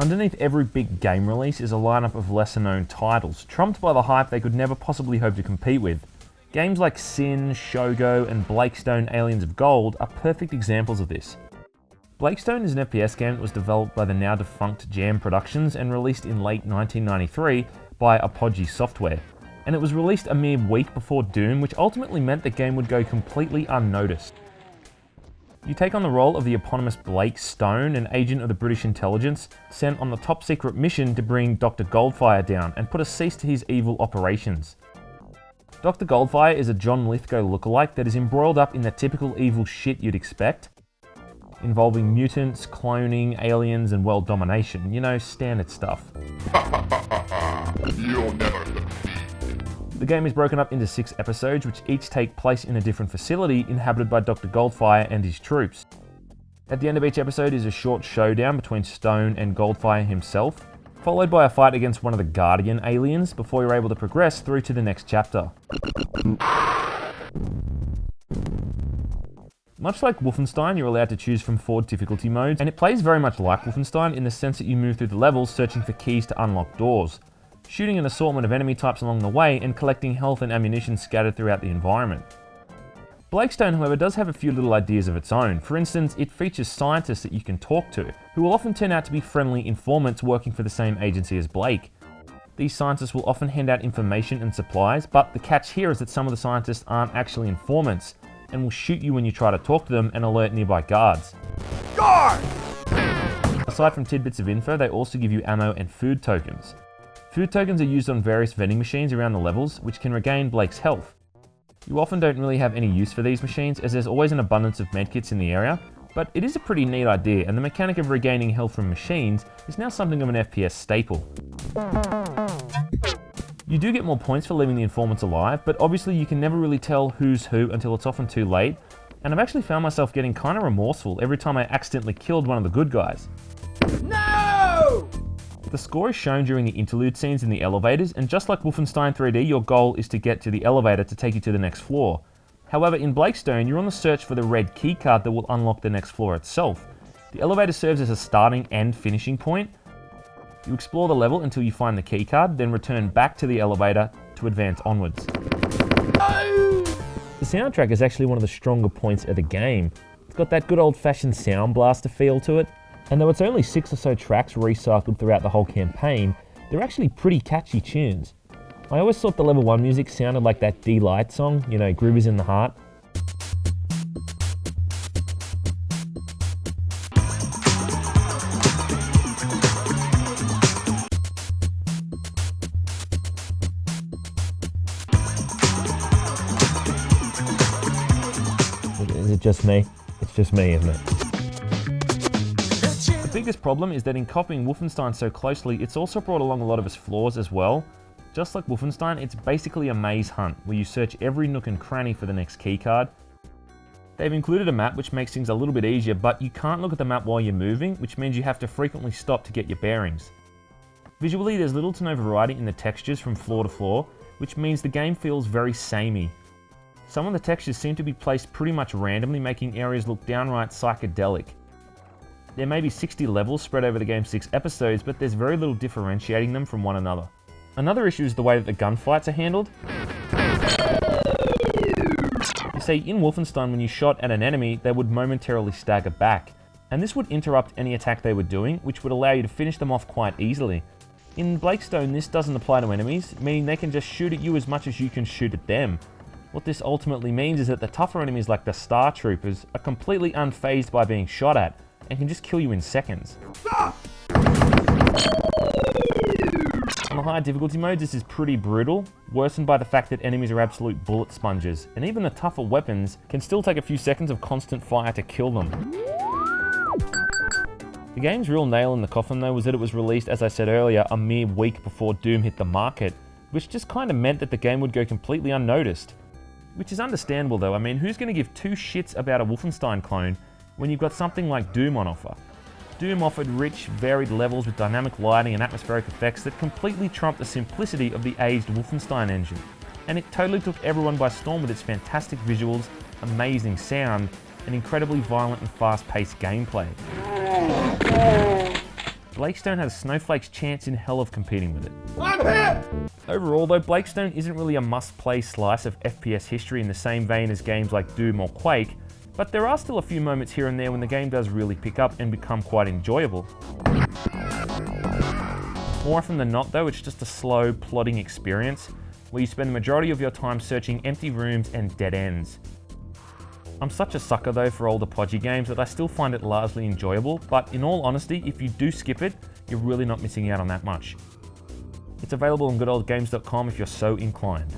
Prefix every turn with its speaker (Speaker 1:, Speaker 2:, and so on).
Speaker 1: Underneath every big game release is a lineup of lesser known titles, trumped by the hype they could never possibly hope to compete with. Games like Sin, Shogo, and Blakestone Aliens of Gold are perfect examples of this. Blakestone is an FPS game that was developed by the now defunct Jam Productions and released in late 1993 by Apogee Software, and it was released a mere week before Doom, which ultimately meant the game would go completely unnoticed. You take on the role of the eponymous Blake Stone, an agent of the British intelligence, sent on the top secret mission to bring Dr. Goldfire down and put a cease to his evil operations. Dr. Goldfire is a John Lithgow lookalike that is embroiled up in the typical evil shit you'd expect, involving mutants, cloning, aliens, and world domination. You know, standard stuff.
Speaker 2: You'll never defeat.
Speaker 1: The game is broken up into 6 episodes, which each take place in a different facility inhabited by Dr. Goldfire and his troops. At the end of each episode is a short showdown between Stone and Goldfire himself, followed by a fight against one of the Guardian aliens before you're able to progress through to the next chapter. Much like Wolfenstein, you're allowed to choose from 4 difficulty modes, and it plays very much like Wolfenstein in the sense that you move through the levels searching for keys to unlock doors, shooting an assortment of enemy types along the way and collecting health and ammunition scattered throughout the environment. Blakestone, however, does have a few little ideas of its own. For instance, it features scientists that you can talk to, who will often turn out to be friendly informants working for the same agency as Blake. These scientists will often hand out information and supplies, but the catch here is that some of the scientists aren't actually informants, and will shoot you when you try to talk to them and alert nearby guards.
Speaker 2: Guard!
Speaker 1: Aside from tidbits of info, they also give you ammo and food tokens. Food tokens are used on various vending machines around the levels, which can regain Blake's health. You often don't really have any use for these machines, as there's always an abundance of medkits in the area, but it is a pretty neat idea, and the mechanic of regaining health from machines is now something of an FPS staple. You do get more points for leaving the informants alive, but obviously you can never really tell who's who until it's often too late, and I've actually found myself getting kind of remorseful every time I accidentally killed one of the good guys.
Speaker 2: No!
Speaker 1: The score is shown during the interlude scenes in the elevators, and just like Wolfenstein 3D, your goal is to get to the elevator to take you to the next floor. However, in Blakestone, you're on the search for the red keycard that will unlock the next floor itself. The elevator serves as a starting and finishing point. You explore the level until you find the keycard, then return back to the elevator to advance onwards.
Speaker 2: No!
Speaker 1: The soundtrack is actually one of the stronger points of the game. It's got that good old-fashioned sound blaster feel to it, and though it's only 6 or so tracks recycled throughout the whole campaign, they're actually pretty catchy tunes. I always thought the level 1 music sounded like that D-Light song, you know, Groove is in the Heart. Is it just me? It's just me, isn't it? The biggest problem is that in copying Wolfenstein so closely, it's also brought along a lot of its flaws as well. Just like Wolfenstein, it's basically a maze hunt, where you search every nook and cranny for the next keycard. They've included a map which makes things a little bit easier, but you can't look at the map while you're moving, which means you have to frequently stop to get your bearings. Visually, there's little to no variety in the textures from floor to floor, which means the game feels very samey. Some of the textures seem to be placed pretty much randomly, making areas look downright psychedelic. There may be 60 levels spread over the game's 6 episodes, but there's very little differentiating them from one another. Another issue is the way that the gunfights are handled. You see, in Wolfenstein, when you shot at an enemy, they would momentarily stagger back, and this would interrupt any attack they were doing, which would allow you to finish them off quite easily. In Blakestone, this doesn't apply to enemies, meaning they can just shoot at you as much as you can shoot at them. What this ultimately means is that the tougher enemies like the Star Troopers are completely unfazed by being shot at, and can just kill you in seconds. On the higher difficulty modes, this is pretty brutal, worsened by the fact that enemies are absolute bullet sponges, and even the tougher weapons can still take a few seconds of constant fire to kill them. The game's real nail in the coffin though was that it was released, as I said earlier, a mere week before Doom hit the market, which just kind of meant that the game would go completely unnoticed. Which is understandable though. I mean, who's going to give 2 shits about a Wolfenstein clone when you've got something like Doom on offer? Doom offered rich, varied levels with dynamic lighting and atmospheric effects that completely trumped the simplicity of the aged Wolfenstein engine. And it totally took everyone by storm with its fantastic visuals, amazing sound, and incredibly violent and fast-paced gameplay. Blakestone has Snowflake's chance in hell of competing with it.
Speaker 2: I'm hit!
Speaker 1: Overall though, Blakestone isn't really a must-play slice of FPS history in the same vein as games like Doom or Quake, but there are still a few moments here and there when the game does really pick up and become quite enjoyable. More often than not though, it's just a slow, plodding experience where you spend the majority of your time searching empty rooms and dead ends. I'm such a sucker though for old Apogee games that I still find it largely enjoyable, but in all honesty, if you do skip it, you're really not missing out on that much. It's available on goodoldgames.com if you're so inclined.